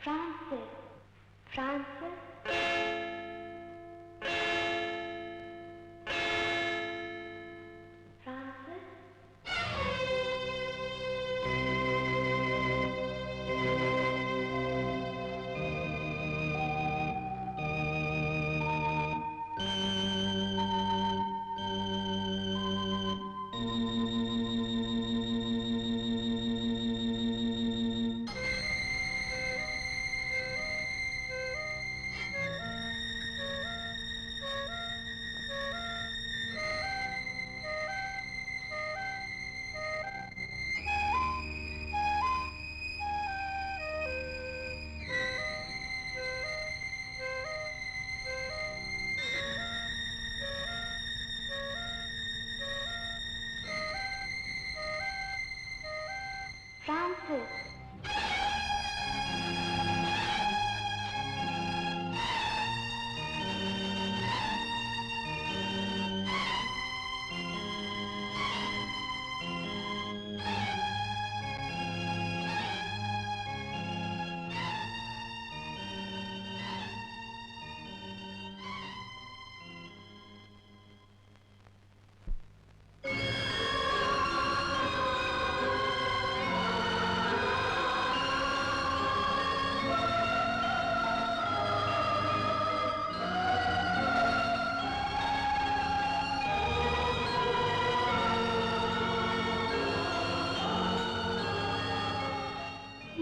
Francis, Francis.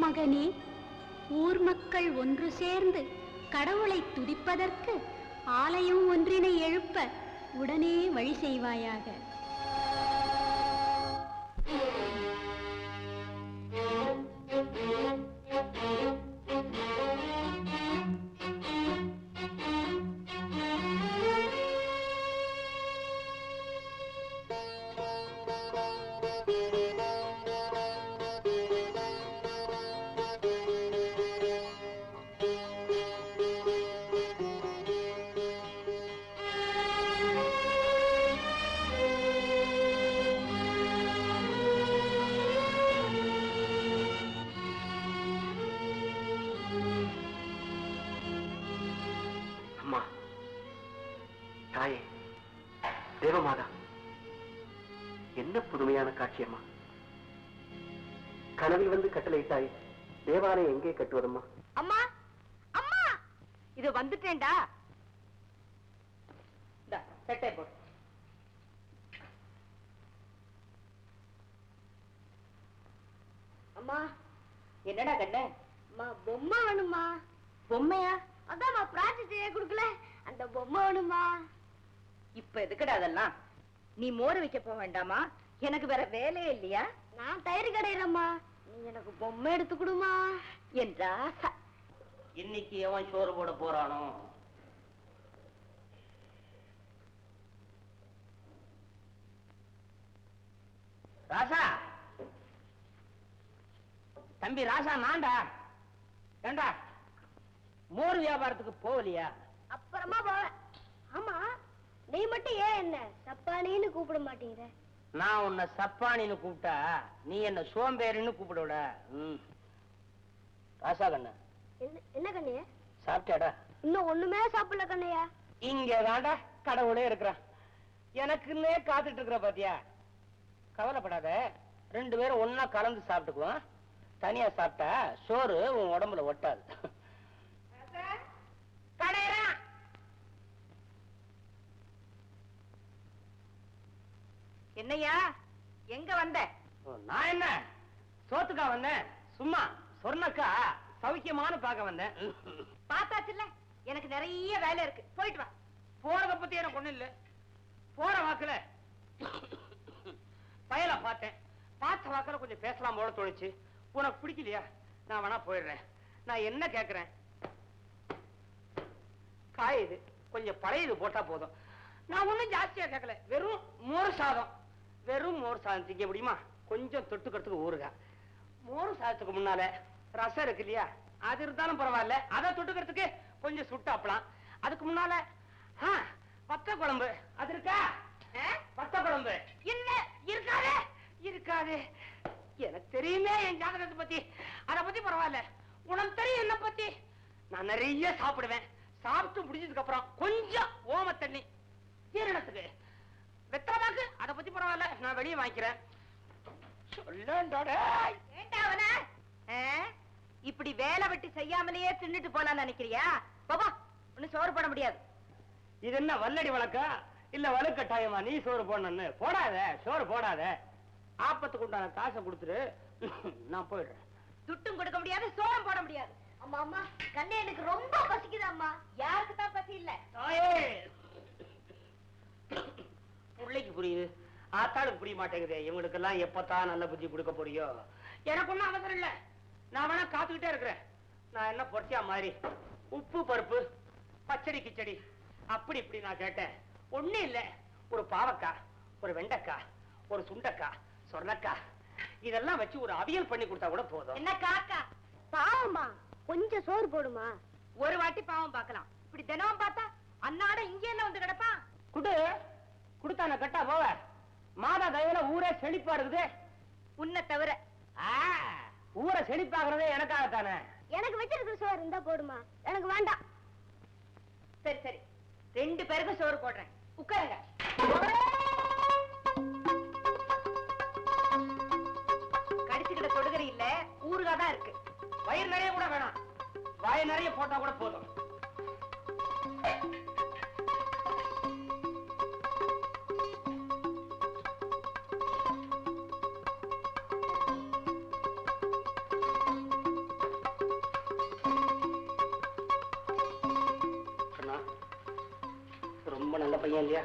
மகனே, ஊர் மக்கள் ஒன்று சேர்ந்து கடவுளை துதிப்பதற்கு ஆலயம் ஒன்றினை எழுப்ப உடனே வழி செய்வாயாக. தேவமாதா, என்ன புதுமையான காட்சியம்மா! கனவில் வந்து கட்டளையிட்டாய், தேவாலயம் எங்கே கட்டுவதம்மா? அம்மா, அம்மா, இது வந்துட்டேன்டா. பெட்டை போடு. அம்மா, என்னடா கண்ண? அம்மா, பொம்மை வேணுமா? பொம்மையா? அதான்மா பிரார்த்தனை செய்ய கொடுக்கல, அந்த பொம்மை வேணுமா? இப்ப எதுக்குடா அதெல்லாம்? நீ மோர் வைக்க போக வேண்டாமா? எனக்கு வேற வேலையே இல்லையா? நான் தயிர் கடையிறம்மா, நீ எனக்கு பொம்மை எடுத்து கொடுமா என்றா. இன்னைக்கு எவன் சோறு போட போறானோ? ராசா, தம்பி ராசா, நான்டா. ஏண்டா மோர் வியாபாரத்துக்கு போகலையா? அப்புறமா போவேன். ஆமா, நீ மட்டும் ஏன் என்ன சப்பானின்னு கூப்பிட மாட்டேங்கிற? நான் உன்னை சப்பானின்னு கூப்பிட்டா நீ என்ன சோம்பேறின்னு கூப்பிடுவட. ராசா கண்ணு, என்ன கண்ணையா? சாப்பிட்டாடா? இன்னும் ஒண்ணுமே சாப்பிடல கண்ணையா. இங்க தாண்டா கடவுளே இருக்கிறான், எனக்குன்னே காத்துட்டு இருக்கிற பாத்தியா. கவலைப்படாத, ரெண்டு பேரும் ஒன்னா கலந்து சாப்பிட்டுக்குவோம். தனியா சாப்பிட்டா சோறு உன் உடம்புல ஒட்டாது. என்னையா, எங்க வந்த? நான் என்ன சோத்துக்கா வந்தேன், சும்மா சொர்ணக்கா சௌக்கியமான பார்க்க வந்தேன். பார்த்தாச்சுல்ல, எனக்கு நிறைய வேலை இருக்கு, போயிட்டு வா. போறத பத்தி எனக்கு ஒண்ணு இல்ல, போற வாக்குல பயலா பார்த்தேன், பார்த்த வாக்குல கொஞ்சம் பேசலாம் போல தோணுச்சு. உனக்கு பிடிக்கலையா? நான் வேணா போயிடுறேன். நான் என்ன கேக்குறேன், காய் இது கொஞ்சம் பழையது போட்டா போதும். நான் ஒண்ணும் ஜாஸ்தியா கேட்கல, வெறும் மோர் சாதம். வெறும் மோர் சாதம் திங்க முடியுமா? கொஞ்சம் தொட்டுக்கிறதுக்கு ஊறுகாய். மோர் சாதத்துக்கு முன்னால ரசம் இருக்கு இல்லையா, அது இருந்தாலும் பரவாயில்ல, அதை தொட்டுக்கிறதுக்கு கொஞ்சம் சுட்டாப்பலாம். அதுக்கு முன்னால பத்த குழம்பு அது இருக்கா? பத்த குழம்பு இல்ல, இருக்காது இருக்காது. எனக்கு தெரியுமே என் ஜாதகத்தை பத்தி, அதை பத்தி பரவாயில்ல. உனக்கு தெரியும் என்ன பத்தி? நான் நிறைய சாப்பிடுவேன். சாப்பிட்டு முடிஞ்சதுக்கு அப்புறம் கொஞ்சம் ஓம தண்ணி ஜீரணத்துக்கு. வெத்தலைபாக்கு அதை பத்தி பரவாயில்ல, நான் வெளியே வாங்கிக்கிறேன். இப்படி வேலை வெட்டி செய்யாமலேயே தின்னுட்டு போலான்னு நினைக்கிறியா? பாபா ஒன்னும் சோறு போட முடியாது. இது என்ன வல்லடி வழக்கா இல்ல வலுக்கட்டாயமா நீ சோறு போடணும்னு? போடாத, சோறு போடாத. ஆப்பத்துக்கு உண்டான காசை கொடுத்துரு, நான் போயிடுறேன். துட்டும் கொடுக்க முடியாது, சோறும் போட முடியாது. அம்மா அம்மா கண்ணே எனக்கு ரொம்ப பசிக்குது அம்மா. யாருக்கு தான் பசி இல்ல? பிள்ளைக்கு புரியுது, ஆத்தாளுக்கு புரிய மாட்டேங்குது. இவங்களுக்கு எல்லாம் எப்பத்தான் நல்ல புத்தி கொடுக்க போறியோ? எனக்கு ஒண்ணும் அவசரம் இல்ல, நான் வேணா காத்துக்கிட்டே இருக்கிறேன். நான் என்ன பொறுத்தியா மாதிரி உப்பு பருப்பு பச்சடி கிச்சடி அப்படி இப்படி நான் கேட்டேன். ஒண்ணு இல்ல, ஒரு பாவக்காய், ஒரு வெண்டைக்காய், ஒரு சுண்டக்காய், சொர்ணக்காய் இதெல்லாம் வச்சு ஒரு அவியல் பண்ணி கொடுத்தா கூட போதும். என்ன காக்கா பாவமா? கொஞ்சம் சோறு போடுமா? ஒரு வாட்டி பாவம் பார்க்கலாம். இப்படி தினமும் பார்த்தா அன்னாட இங்க என்ன வந்து கிடப்பா? குடு குடுத்தான கட்டா போவ. மாதா தயவுல ஊரே செழிப்பா இருக்குது. உன்னை தவிர ஊரை செழிப்பாகிறதே எனக்காகத்தானே. எனக்கு வச்சிருக்கிற சோறு இருந்தா போடுமா? எனக்கு வேண்டாம். சரி சரி, 2 பேருக்கு சோறு போடுறேன். உட்காருங்க. கடிச்சுக்கிட்ட தொடுகறி இல்ல, ஊறுகாய் தான் இருக்கு. வயிறு நிறைய கூட வேணாம், வாய் நிறைய போட்டா கூட போதும். ரொம்ப நல்ல பையன் இல்லையா?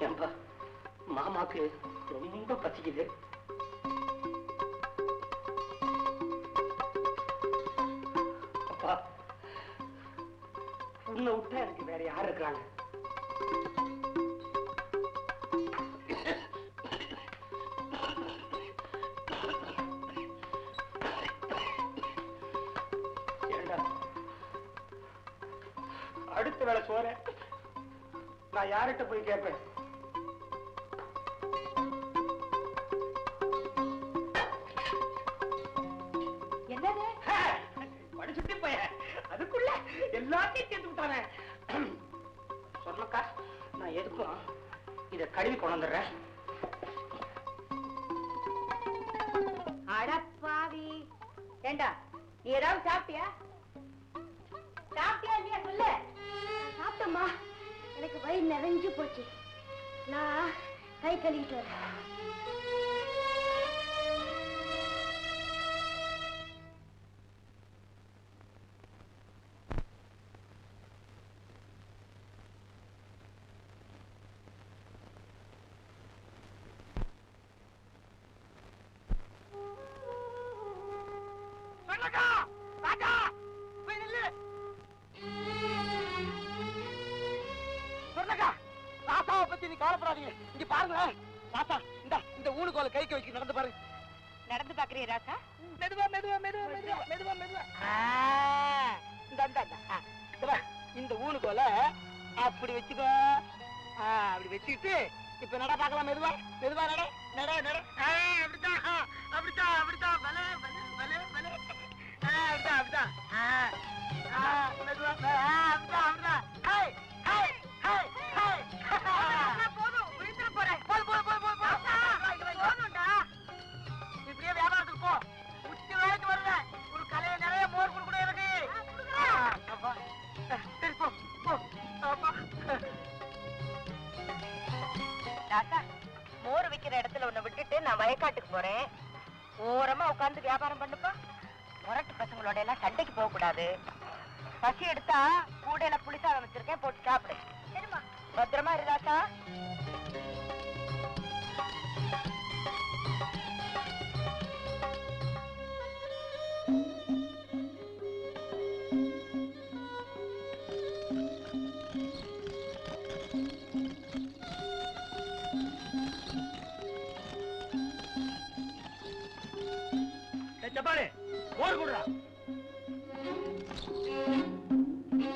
ஏன்பா மாமாக்கு ரொம்ப பசிக்குது. அப்பா உன்னை விட்டா எனக்கு வேற யார் இருக்கிறாங்க? அடுத்த வேலை சோற நான் யார்கிட்ட போய் கேட்பேன்? என்னது படிச்சுட்டு போய அதுக்குள்ள எல்லாத்தையும் சேர்த்து விட்டானே. சொன்னக்கா நான் எதுக்கும் இத கழுவி கொண்டு வந்துடுறேன். அடப்பாவி, ஏண்டா நீ ஏதாவது சாப்பிட்டியா? சாப்பிட்டியா இல்லையா சொல்லு. சாப்பிட்டம்மா, எனக்கு வயிறு நிறைஞ்சு போச்சு. நான் கை கழுவிட்டு வரேன். கவலைப்படாதீங்க. இங்க பாருங்க ராசா, இந்த ஊனுக்கோல கைக்கு வச்சு நடந்து பாருங்க. நடந்து பாக்குறிய ராசா? மெதுவா மெதுவா மெதுவா மெதுவா மெதுவா மெதுவா. இந்த ஊனுக்கோல அப்படி வச்சுக்கோ. அப்படி வச்சுக்கிட்டு இப்ப நட பாக்கலாம். மெதுவா மெதுவா நட நட நட. அப்படித்தான் அப்படித்தான் அப்படித்தான். பலே பலே பலே பலே. அப்படித்தான் அப்படித்தான். மெதுவா அப்படித்தான் அப்படித்தான். Hi hi hi hi. போதும், விழுந்துட போறேன். இப்படியே வியாபாரத்துக்கு போ. உச்சி வேலைக்கு வருவேன். ஒரு கலையை நிறைய மோர் கூட இருக்கு. சரி போ போ. ராசா, மோர் விக்கிற இடத்துல உன்னை விட்டுட்டு நான் வயக்காட்டுக்கு போறேன். ஓரமா உட்கார்ந்து வியாபாரம் பண்ணுப்பா. முரட்டு பசங்களோட எல்லாம் சண்டைக்கு போக கூடாது. பசி எடுத்தா கூடையில புளிசாதம் வச்சிருக்கேன், போட்டு சாப்பிடு. சரிம்மா, பத்திரமா இரு ராசா. ஜப்பானே மோர் குடுறா.